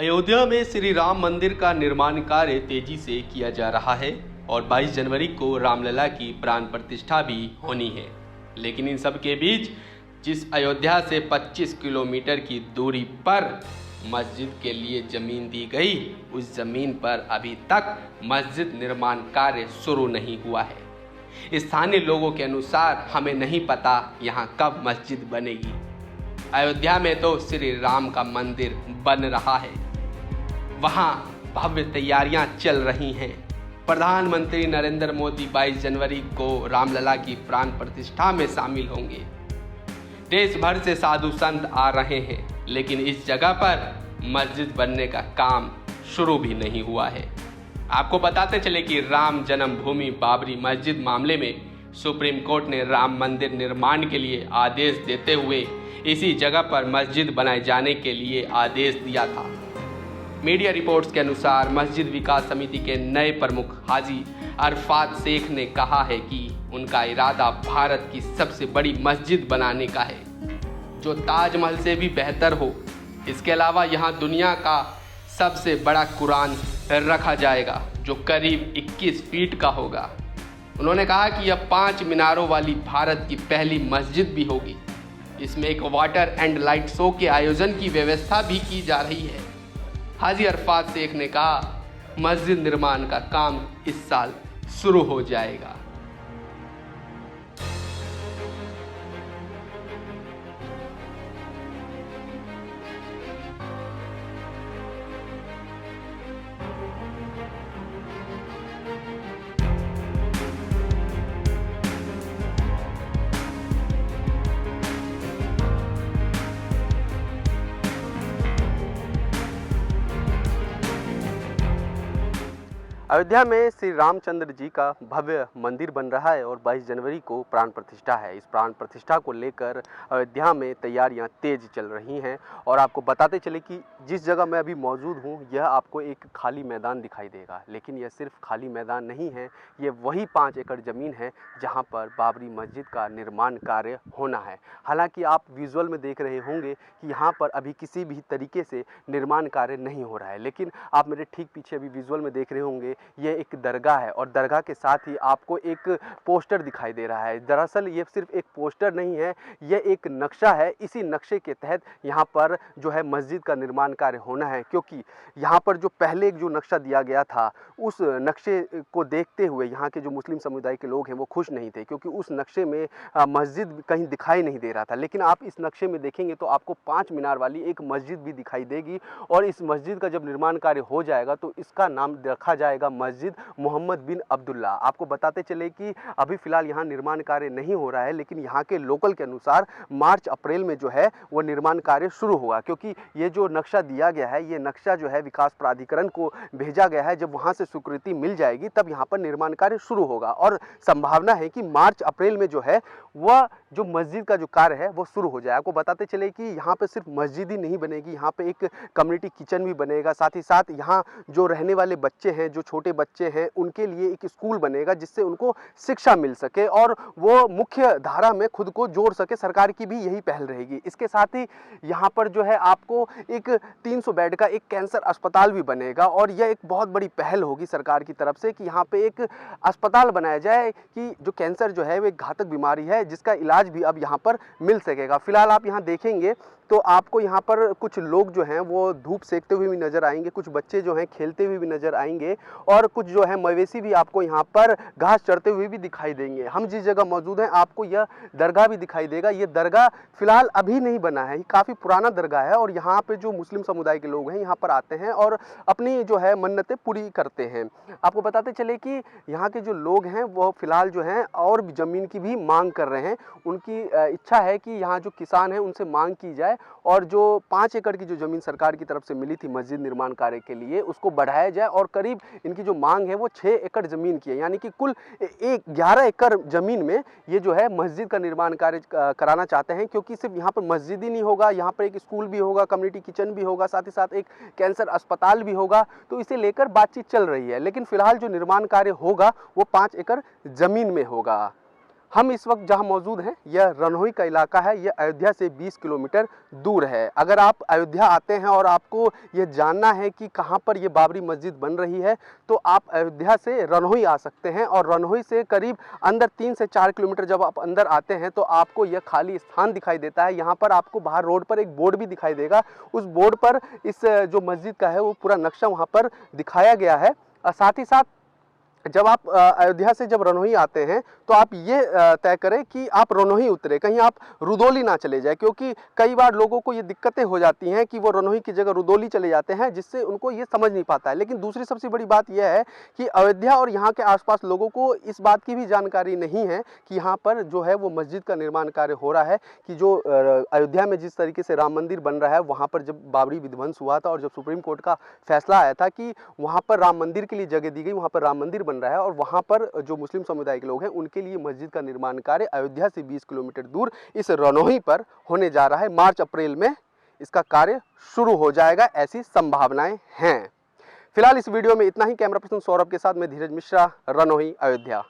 अयोध्या में श्री राम मंदिर का निर्माण कार्य तेजी से किया जा रहा है और 22 जनवरी को रामलला की प्राण प्रतिष्ठा भी होनी है। लेकिन इन सब के बीच जिस अयोध्या से 25 किलोमीटर की दूरी पर मस्जिद के लिए जमीन दी गई, उस जमीन पर अभी तक मस्जिद निर्माण कार्य शुरू नहीं हुआ है। स्थानीय लोगों के अनुसार हमें नहीं पता यहाँ कब मस्जिद बनेगी। अयोध्या में तो श्री राम का मंदिर बन रहा है, वहाँ भव्य तैयारियां चल रही हैं। प्रधानमंत्री नरेंद्र मोदी 22 जनवरी को रामलला की प्राण प्रतिष्ठा में शामिल होंगे। देश भर से साधु संत आ रहे हैं, लेकिन इस जगह पर मस्जिद बनने का काम शुरू भी नहीं हुआ है। आपको बताते चले कि राम जन्मभूमि बाबरी मस्जिद मामले में सुप्रीम कोर्ट ने राम मंदिर निर्माण के लिए आदेश देते हुए इसी जगह पर मस्जिद बनाए जाने के लिए आदेश दिया था। मीडिया रिपोर्ट्स के अनुसार मस्जिद विकास समिति के नए प्रमुख हाजी अरफात शेख ने कहा है कि उनका इरादा भारत की सबसे बड़ी मस्जिद बनाने का है, जो ताजमहल से भी बेहतर हो। इसके अलावा यहाँ दुनिया का सबसे बड़ा कुरान रखा जाएगा, जो करीब 21 फीट का होगा। उन्होंने कहा कि यह 5 मीनारों वाली भारत की पहली मस्जिद भी होगी। इसमें एक वाटर एंड लाइट शो के आयोजन की व्यवस्था भी की जा रही है। हाजी अरफात शेख ने कहा, मस्जिद निर्माण का काम इस साल शुरू हो जाएगा। अयोध्या में श्री रामचंद्र जी का भव्य मंदिर बन रहा है और 22 जनवरी को प्राण प्रतिष्ठा है। इस प्राण प्रतिष्ठा को लेकर अयोध्या में तैयारियां तेज चल रही हैं और आपको बताते चले कि जिस जगह मैं अभी मौजूद हूं, यह आपको एक खाली मैदान दिखाई देगा। लेकिन यह सिर्फ खाली मैदान नहीं है, ये वही 5 एकड़ ज़मीन है जहां पर बाबरी मस्जिद का निर्माण कार्य होना है। हालांकि आप विजुअल में देख रहे होंगे कि यहाँ पर अभी किसी भी तरीके से निर्माण कार्य नहीं हो रहा है, लेकिन आप मेरे ठीक पीछे अभी विजुअल में देख रहे होंगे ये एक दरगाह है और दरगाह के साथ ही आपको एक पोस्टर दिखाई दे रहा है। दरअसल ये सिर्फ एक पोस्टर नहीं है, ये एक नक्शा है। इसी नक्शे के तहत यहाँ पर जो है मस्जिद का निर्माण कार्य होना है, क्योंकि यहाँ पर जो पहले जो नक्शा दिया गया था, उस नक्शे को देखते हुए यहाँ के जो मुस्लिम समुदाय के लोग हैं वो खुश नहीं थे, क्योंकि उस नक्शे में मस्जिद कहीं दिखाई नहीं दे रहा था। लेकिन आप इस नक्शे में देखेंगे तो आपको 5 मीनार वाली एक मस्जिद भी दिखाई देगी और इस मस्जिद का जब निर्माण कार्य हो जाएगा तो इसका नाम रखा जाएगा मस्जिद मोहम्मद बिन अब्दुल्ला। आपको बताते चले कि अभी फिलहाल यहाँ निर्माण कार्य नहीं हो रहा है, लेकिन यहाँ के लोकल के अनुसार मार्च अप्रैल में जो है वो निर्माण कार्य शुरू होगा, क्योंकि ये जो नक्शा दिया गया है, ये नक्शा जो है विकास प्राधिकरण को भेजा गया है। जब वहाँ से स्वीकृति मिल जाएगी तब यहाँ पर निर्माण कार्य शुरू होगा और संभावना है कि मार्च अप्रैल में जो है वह जो मस्जिद का जो कार्य है वो शुरू हो जाए। आपको बताते चले कि यहाँ पे सिर्फ मस्जिद ही नहीं बनेगी, यहाँ पे एक कम्युनिटी किचन भी बनेगा। साथ ही साथ यहाँ जो रहने वाले बच्चे हैं, जो छोटे बच्चे हैं, उनके लिए एक स्कूल बनेगा जिससे उनको शिक्षा मिल सके और वो मुख्य धारा में खुद को जोड़ सके। सरकार की भी यही पहल रहेगी। इसके साथ ही यहाँ पर जो है आपको एक 300 बेड का एक कैंसर अस्पताल भी बनेगा और यह एक बहुत बड़ी पहल होगी सरकार की तरफ से कि यहाँ पे एक अस्पताल बनाया जाए कि जो कैंसर जो है वो एक घातक बीमारी है जिसका इलाज भी अब यहाँ पर मिल सकेगा। फिलहाल आप यहाँ देखेंगे तो आपको यहाँ पर कुछ लोग जो हैं वो धूप सेकते हुए भी नजर आएंगे, कुछ बच्चे जो हैं खेलते हुए भी नजर आएंगे और कुछ जो है मवेशी भी आपको यहाँ पर घास चरते हुए भी दिखाई देंगे। हम जिस जगह मौजूद हैं आपको यह दरगाह भी दिखाई देगा। ये दरगाह फिलहाल अभी नहीं बना है, काफ़ी पुराना दरगाह है और यहाँ पे जो मुस्लिम समुदाय के लोग हैं यहाँ पर आते हैं और अपनी जो है मन्नतें पूरी करते हैं। आपको बताते चले कि यहाँ के जो लोग हैं वो फिलहाल जो हैं और ज़मीन की भी मांग कर रहे हैं। उनकी इच्छा है कि यहाँ जो किसान हैं उनसे मांग की जाए और जो 5 एकड़ की जो ज़मीन सरकार की तरफ से मिली थी मस्जिद निर्माण कार्य के लिए उसको बढ़ाया जाए और करीब इनकी जो मांग है वो 6 एकड़ ज़मीन की है, यानी कि कुल 11 एकड़ ज़मीन में ये जो है मस्जिद का निर्माण कार्य कराना चाहते हैं। क्योंकि सिर्फ यहाँ पर मस्जिद ही नहीं होगा, यहाँ पर एक स्कूल भी होगा, कम्युनिटी किचन भी होगा, साथ ही साथ एक कैंसर अस्पताल भी होगा। तो इसे लेकर बातचीत चल रही है, लेकिन फिलहाल जो निर्माण कार्य होगा वो 5 एकड़ ज़मीन में होगा। हम इस वक्त जहां मौजूद हैं यह रनोई का इलाका है। यह अयोध्या से 20 किलोमीटर दूर है। अगर आप अयोध्या आते हैं और आपको यह जानना है कि कहां पर यह बाबरी मस्जिद बन रही है तो आप अयोध्या से रनोई आ सकते हैं और रनोई से करीब अंदर 3 से 4 किलोमीटर जब आप अंदर आते हैं तो आपको यह खाली स्थान दिखाई देता है। यहाँ पर आपको बाहर रोड पर एक बोर्ड भी दिखाई देगा। उस बोर्ड पर इस जो मस्जिद का है वो पूरा नक्शा वहाँ पर दिखाया गया है। साथ ही साथ जब आप अयोध्या से जब रनोई आते हैं तो आप ये तय करें कि आप रनोई उतरे, कहीं आप रुदौली ना चले जाए, क्योंकि कई बार लोगों को ये दिक्कतें हो जाती हैं कि वो रनोई की जगह रुदौली चले जाते हैं, जिससे उनको ये समझ नहीं पाता है। लेकिन दूसरी सबसे बड़ी बात यह है कि अयोध्या और यहाँ के आसपास लोगों को इस बात की भी जानकारी नहीं है कि यहाँ पर जो है वो मस्जिद का निर्माण कार्य हो रहा है, कि जो अयोध्या में जिस तरीके से राम मंदिर बन रहा है, वहाँ पर जब बाबरी विध्वंस हुआ था और जब सुप्रीम कोर्ट का फैसला आया था कि वहाँ पर राम मंदिर के लिए जगह दी गई, वहाँ पर राम मंदिर बन रहा है और वहाँ पर जो मुस्लिम समुदाय के लोग हैं उनके लिए मस्जिद का निर्माण कार्य अयोध्या से 20 किलोमीटर दूर इस रनोई पर होने जा रहा है। मार्च अप्रैल में इसका कार्य शुरू हो जाएगा, ऐसी संभावनाएं हैं। फिलहाल इस वीडियो में इतना ही। कैमरा पर्सन सौरभ के साथ मैं धीरज मिश्रा, रनोई, अयोध्या।